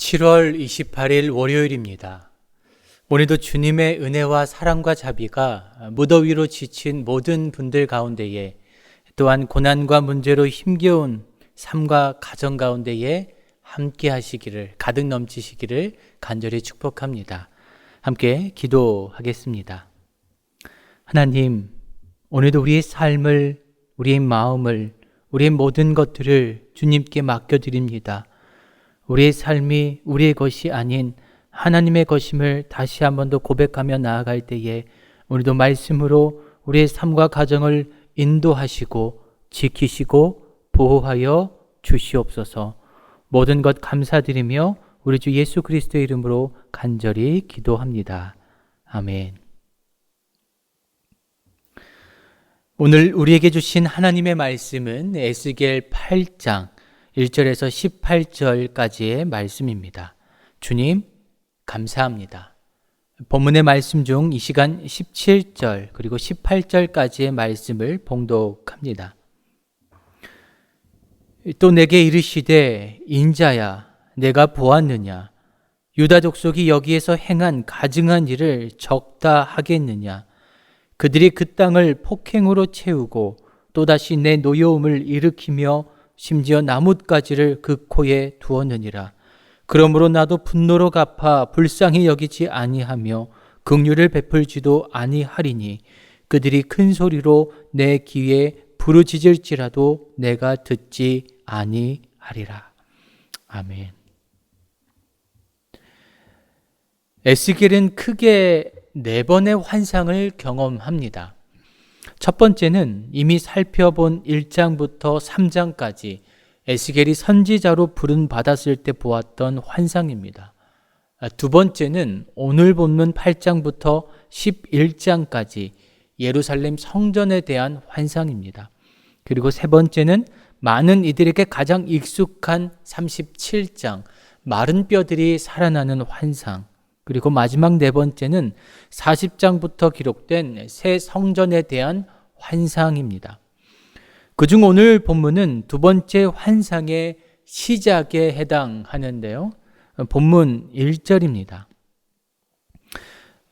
7월 28일 월요일입니다. 오늘도 주님의 은혜와 사랑과 자비가 무더위로 지친 모든 분들 가운데에, 또한 고난과 문제로 힘겨운 삶과 가정 가운데에 함께 하시기를, 가득 넘치시기를 간절히 축복합니다. 함께 기도하겠습니다. 하나님, 오늘도 우리의 삶을, 우리의 마음을, 우리의 모든 것들을 주님께 맡겨드립니다. 우리의 삶이 우리의 것이 아닌 하나님의 것임을 다시 한 번 더 고백하며 나아갈 때에 오늘도 말씀으로 우리의 삶과 가정을 인도하시고 지키시고 보호하여 주시옵소서. 모든 것 감사드리며 우리 주 예수 그리스도의 이름으로 간절히 기도합니다. 아멘. 오늘 우리에게 주신 하나님의 말씀은 에스겔 8장 1절에서 18절까지의 말씀입니다. 주님, 감사합니다. 본문의 말씀 중 이 시간 17절 그리고 18절까지의 말씀을 봉독합니다. 또 내게 이르시되 인자야, 내가 보았느냐? 유다 족속이 여기에서 행한 가증한 일을 적다 하겠느냐? 그들이 그 땅을 폭행으로 채우고 또다시 내 노여움을 일으키며 심지어 나뭇가지를 그 코에 두었느니라. 그러므로 나도 분노로 갚아 불쌍히 여기지 아니하며 긍휼을 베풀지도 아니하리니 그들이 큰 소리로 내 귀에 부르짖을지라도 내가 듣지 아니하리라. 아멘. 에스겔은 크게 4번의 환상을 경험합니다. 첫 번째는 이미 살펴본 1장부터 3장까지 에스겔이 선지자로 부름받았을 때 보았던 환상입니다. 두 번째는 오늘 본문 8장부터 11장까지 예루살렘 성전에 대한 환상입니다. 그리고 세 번째는 많은 이들에게 가장 익숙한 37장 마른 뼈들이 살아나는 환상, 그리고 마지막 네 번째는 40장부터 기록된 새 성전에 대한 환상입니다. 그중 오늘 본문은 두 번째 환상의 시작에 해당하는데요. 본문 1절입니다.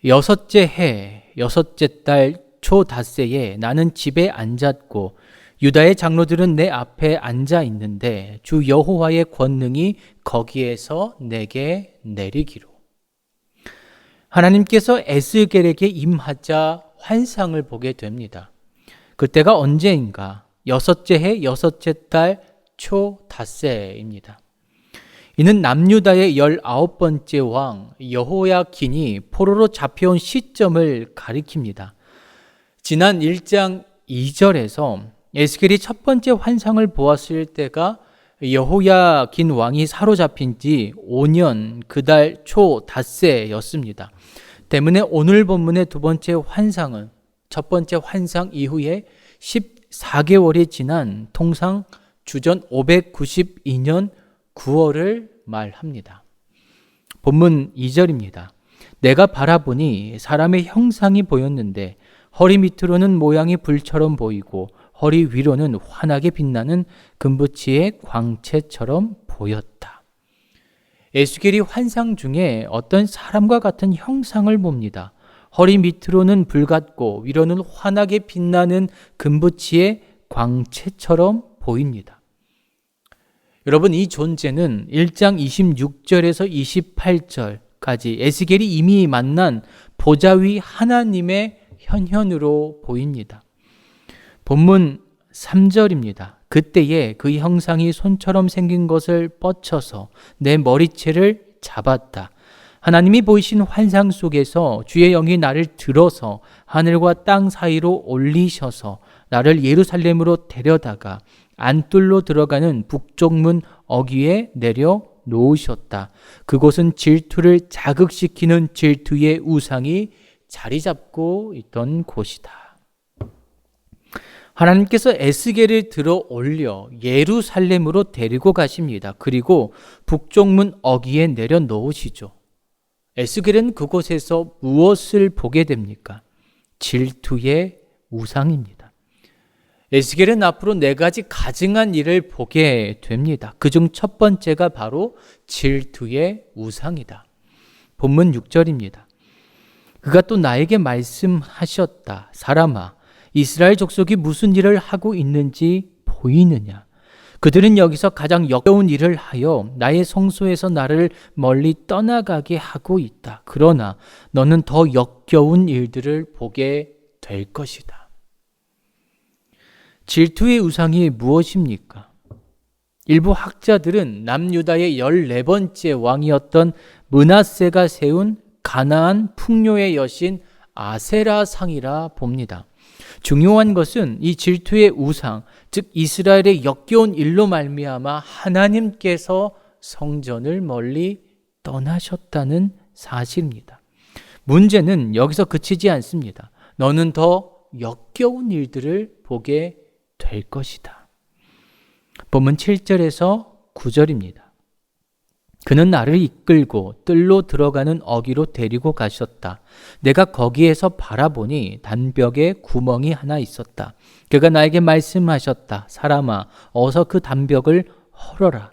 여섯째 해, 여섯째 달 초닷새에 나는 집에 앉았고 유다의 장로들은 내 앞에 앉아 있는데 주 여호와의 권능이 거기에서 내게 내리기로. 하나님께서 에스겔에게 임하자 환상을 보게 됩니다. 그때가 언제인가? 여섯째 해, 여섯째 달 초닷새입니다. 이는 남유다의 19번째 왕 여호야긴이 포로로 잡혀온 시점을 가리킵니다. 지난 1장 2절에서 에스겔이 첫 번째 환상을 보았을 때가 여호야긴 왕이 사로잡힌 지 5년 그달 초닷새였습니다. 때문에 오늘 본문의 두 번째 환상은 첫 번째 환상 이후에 14개월이 지난 통상 주전 592년 9월을 말합니다. 본문 2절입니다. 내가 바라보니 사람의 형상이 보였는데 허리 밑으로는 모양이 불처럼 보이고 허리 위로는 환하게 빛나는 금붙이의 광채처럼 보였다. 에스겔이 환상 중에 어떤 사람과 같은 형상을 봅니다. 허리 밑으로는 불같고 위로는 환하게 빛나는 금붙이의 광채처럼 보입니다. 여러분, 이 존재는 1장 26절에서 28절까지 에스겔이 이미 만난 보좌위 하나님의 현현으로 보입니다. 본문 3절입니다. 그때에 그 형상이 손처럼 생긴 것을 뻗쳐서 내 머리채를 잡았다. 하나님이 보이신 환상 속에서 주의 영이 나를 들어서 하늘과 땅 사이로 올리셔서 나를 예루살렘으로 데려다가 안뜰로 들어가는 북쪽문 어귀에 내려 놓으셨다. 그곳은 질투를 자극시키는 질투의 우상이 자리 잡고 있던 곳이다. 하나님께서 에스겔을 들어 올려 예루살렘으로 데리고 가십니다. 그리고 북쪽문 어귀에 내려 놓으시죠. 에스겔은 그곳에서 무엇을 보게 됩니까? 질투의 우상입니다. 에스겔은 앞으로 네 가지 가증한 일을 보게 됩니다. 그중 첫 번째가 바로 질투의 우상이다. 본문 6절입니다. 그가 또 나에게 말씀하셨다. 사람아, 이스라엘 족속이 무슨 일을 하고 있는지 보이느냐? 그들은 여기서 가장 역겨운 일을 하여 나의 성소에서 나를 멀리 떠나가게 하고 있다. 그러나 너는 더 역겨운 일들을 보게 될 것이다. 질투의 우상이 무엇입니까? 일부 학자들은 남유다의 14번째 왕이었던 므낫세가 세운 가나안 풍요의 여신 아세라상이라 봅니다. 중요한 것은 이 질투의 우상, 즉 이스라엘의 역겨운 일로 말미암아 하나님께서 성전을 멀리 떠나셨다는 사실입니다. 문제는 여기서 그치지 않습니다. 너는 더 역겨운 일들을 보게 될 것이다. 본문 7절에서 9절입니다. 그는 나를 이끌고 뜰로 들어가는 어귀로 데리고 가셨다. 내가 거기에서 바라보니 단벽에 구멍이 하나 있었다. 그가 나에게 말씀하셨다. 사람아, 어서 그 단벽을 헐어라.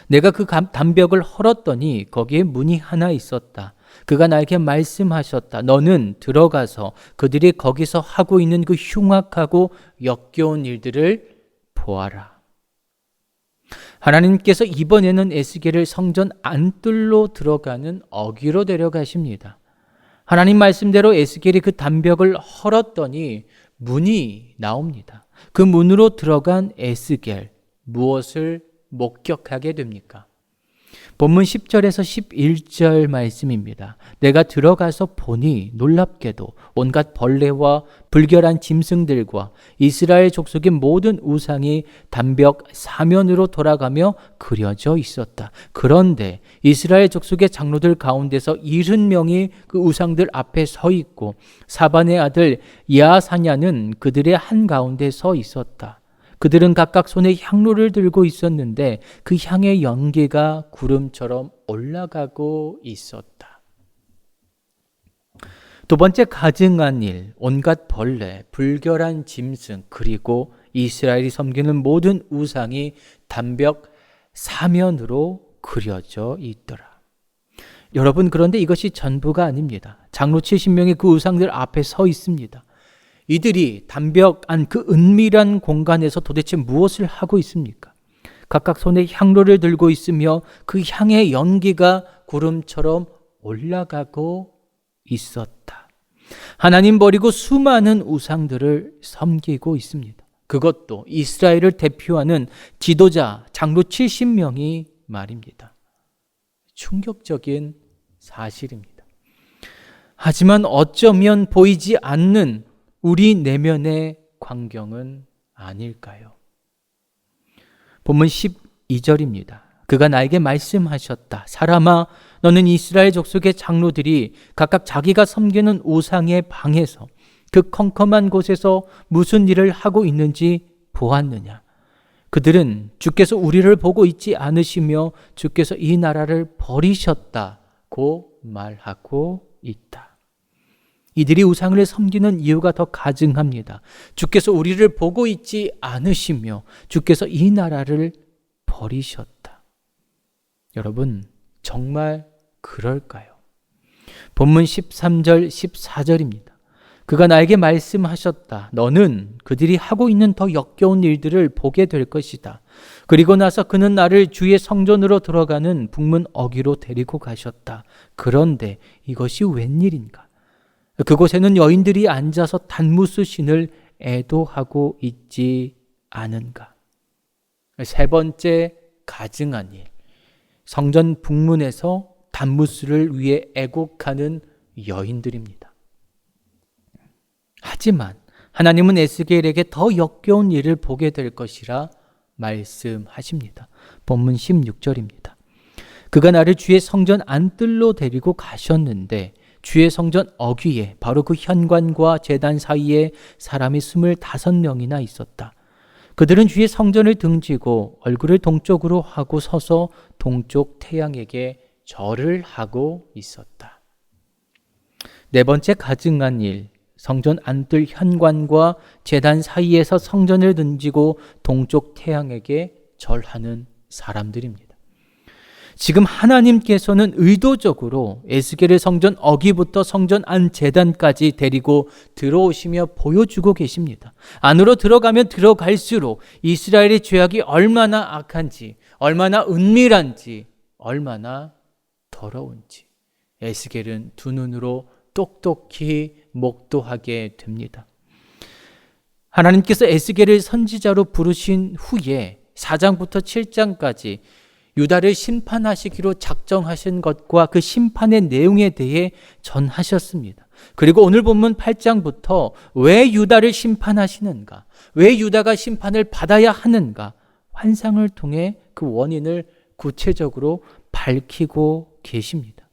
내가 그 단벽을 헐었더니 거기에 문이 하나 있었다. 그가 나에게 말씀하셨다. 너는 들어가서 그들이 거기서 하고 있는 그 흉악하고 역겨운 일들을 보아라. 하나님께서 이번에는 에스겔을 성전 안뜰로 들어가는 어귀로 데려가십니다. 하나님 말씀대로 에스겔이 그 단벽을 헐었더니 문이 나옵니다. 그 문으로 들어간 에스겔, 무엇을 목격하게 됩니까? 본문 10절에서 11절 말씀입니다. 내가 들어가서 보니 놀랍게도 온갖 벌레와 불결한 짐승들과 이스라엘 족속의 모든 우상이 단벽 사면으로 돌아가며 그려져 있었다. 그런데 이스라엘 족속의 장로들 가운데서 70명이 그 우상들 앞에 서 있고 사반의 아들 야사냐는 그들의 한가운데 서 있었다. 그들은 각각 손에 향로를 들고 있었는데 그 향의 연기가 구름처럼 올라가고 있었다. 두 번째 가증한 일, 온갖 벌레, 불결한 짐승, 그리고 이스라엘이 섬기는 모든 우상이 단벽 사면으로 그려져 있더라. 여러분, 그런데 이것이 전부가 아닙니다. 장로 70명이 그 우상들 앞에 서 있습니다. 이들이 단벽 안 그 은밀한 공간에서 도대체 무엇을 하고 있습니까? 각각 손에 향로를 들고 있으며 그 향의 연기가 구름처럼 올라가고 있었다. 하나님 버리고 수많은 우상들을 섬기고 있습니다. 그것도 이스라엘을 대표하는 지도자 장로 70명이 말입니다. 충격적인 사실입니다. 하지만 어쩌면 보이지 않는 우리 내면의 광경은 아닐까요? 본문 12절입니다. 그가 나에게 말씀하셨다. 사람아, 너는 이스라엘 족속의 장로들이 각각 자기가 섬기는 우상의 방에서 그 컴컴한 곳에서 무슨 일을 하고 있는지 보았느냐? 그들은 주께서 우리를 보고 있지 않으시며 주께서 이 나라를 버리셨다고 말하고 있다. 이들이 우상을 섬기는 이유가 더 가증합니다. 주께서 우리를 보고 있지 않으시며 주께서 이 나라를 버리셨다. 여러분, 정말 그럴까요? 본문 13절, 14절입니다. 그가 나에게 말씀하셨다. 너는 그들이 하고 있는 더 역겨운 일들을 보게 될 것이다. 그리고 나서 그는 나를 주의 성전으로 들어가는 북문 어귀로 데리고 가셨다. 그런데 이것이 웬일인가? 그곳에는 여인들이 앉아서 단무스 신을 애도하고 있지 않은가? 세 번째 가증한 일, 성전 북문에서 단무스를 위해 애곡하는 여인들입니다. 하지만 하나님은 에스겔에게 더 역겨운 일을 보게 될 것이라 말씀하십니다. 본문 16절입니다. 그가 나를 주의 성전 안뜰로 데리고 가셨는데 주의 성전 어귀에 바로 그 현관과 제단 사이에 사람이 25명이나 있었다. 그들은 주의 성전을 등지고 얼굴을 동쪽으로 하고 서서 동쪽 태양에게 절을 하고 있었다. 네 번째 가증한 일, 성전 안뜰 현관과 제단 사이에서 성전을 던지고 동쪽 태양에게 절하는 사람들입니다. 지금 하나님께서는 의도적으로 에스겔을 성전 어기부터 성전 안 제단까지 데리고 들어오시며 보여주고 계십니다. 안으로 들어가면 들어갈수록 이스라엘의 죄악이 얼마나 악한지, 얼마나 은밀한지, 얼마나 더러운지 에스겔은 두 눈으로 똑똑히 목도하게 됩니다. 하나님께서 에스겔을 선지자로 부르신 후에 4장부터 7장까지 유다를 심판하시기로 작정하신 것과 그 심판의 내용에 대해 전하셨습니다. 그리고 오늘 본문 8장부터 왜 유다를 심판하시는가, 왜 유다가 심판을 받아야 하는가, 환상을 통해 그 원인을 구체적으로 밝히고 계십니다.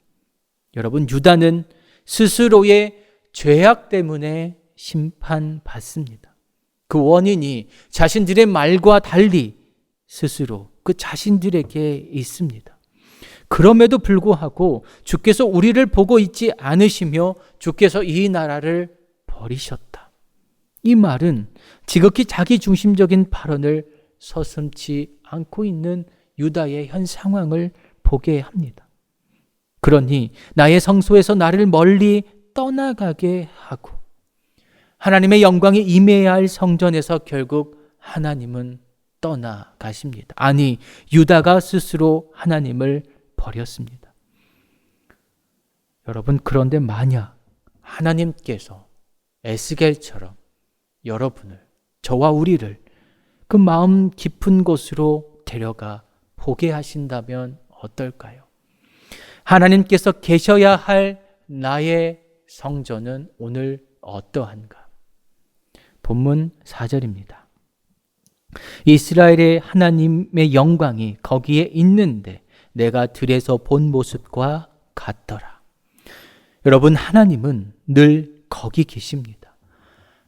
여러분, 유다는 스스로의 죄악 때문에 심판받습니다. 그 원인이 자신들의 말과 달리 스스로 그 자신들에게 있습니다. 그럼에도 불구하고 주께서 우리를 보고 있지 않으시며 주께서 이 나라를 버리셨다. 이 말은 지극히 자기중심적인 발언을 서슴지 않고 있는 유다의 현 상황을 보게 합니다. 그러니 나의 성소에서 나를 멀리 떠나가게 하고 하나님의 영광이 임해야 할 성전에서 결국 하나님은 떠나가십니다. 아니, 유다가 스스로 하나님을 버렸습니다. 여러분, 그런데 만약 하나님께서 에스겔처럼 여러분을, 저와 우리를 그 마음 깊은 곳으로 데려가 보게 하신다면 어떨까요? 하나님께서 계셔야 할 나의 성전은 오늘 어떠한가? 본문 4절입니다. 이스라엘의 하나님의 영광이 거기에 있는데 내가 들에서 본 모습과 같더라. 여러분, 하나님은 늘 거기 계십니다.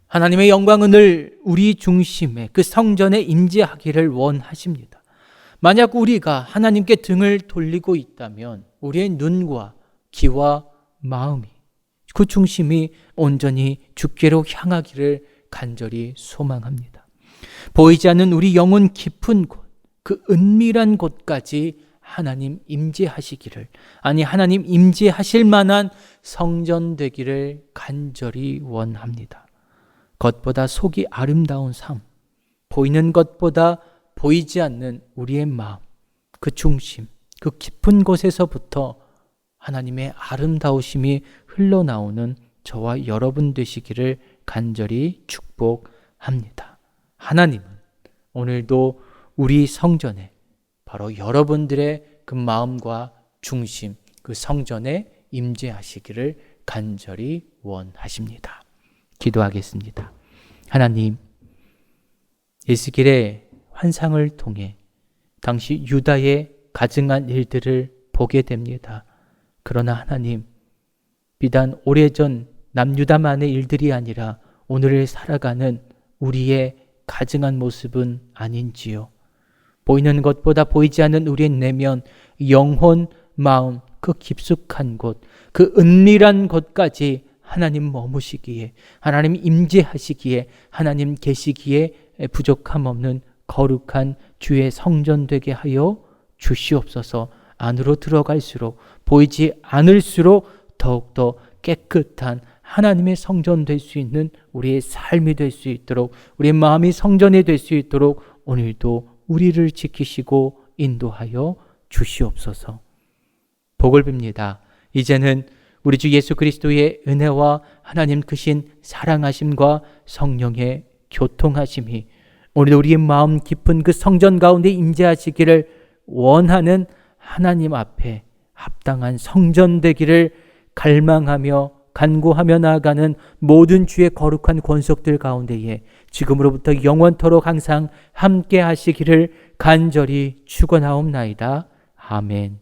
하나님의 영광은 늘 우리 중심에 그 성전에 임재하기를 원하십니다. 만약 우리가 하나님께 등을 돌리고 있다면 우리의 눈과 귀와 마음이, 그 중심이 온전히 주께로 향하기를 간절히 소망합니다. 보이지 않는 우리 영혼 깊은 곳, 그 은밀한 곳까지 하나님 임재하시기를, 아니 하나님 임재하실 만한 성전 되기를 간절히 원합니다. 겉보다 속이 아름다운 삶, 보이는 것보다 보이지 않는 우리의 마음, 그 중심, 그 깊은 곳에서부터 하나님의 아름다우심이 흘러나오는 저와 여러분 되시기를 간절히 축복합니다. 하나님은 오늘도 우리 성전에, 바로 여러분들의 그 마음과 중심, 그 성전에 임재하시기를 간절히 원하십니다. 기도하겠습니다. 하나님, 에스겔의 환상을 통해 당시 유다의 가증한 일들을 보게 됩니다. 그러나 하나님, 비단 오래전 남유다만의 일들이 아니라 오늘을 살아가는 우리의 가증한 모습은 아닌지요. 보이는 것보다 보이지 않는 우리의 내면, 영혼, 마음, 그 깊숙한 곳, 그 은밀한 곳까지 하나님 머무시기에, 하나님 임재하시기에, 하나님 계시기에 부족함 없는 거룩한 주의 성전 되게 하여 주시옵소서. 안으로 들어갈수록, 보이지 않을수록 더욱더 깨끗한 하나님의 성전 될 수 있는 우리의 삶이 될 수 있도록, 우리의 마음이 성전이 될 수 있도록 오늘도 우리를 지키시고 인도하여 주시옵소서. 복을 빕니다. 이제는 우리 주 예수 그리스도의 은혜와 하나님 크신 사랑하심과 성령의 교통하심이 오늘 우리의 마음 깊은 그 성전 가운데 임재하시기를 원하는 하나님 앞에 합당한 성전 되기를 갈망하며 간구하며 나아가는 모든 주의 거룩한 권속들 가운데에 지금으로부터 영원토록 항상 함께 하시기를 간절히 축원하옵나이다. 아멘.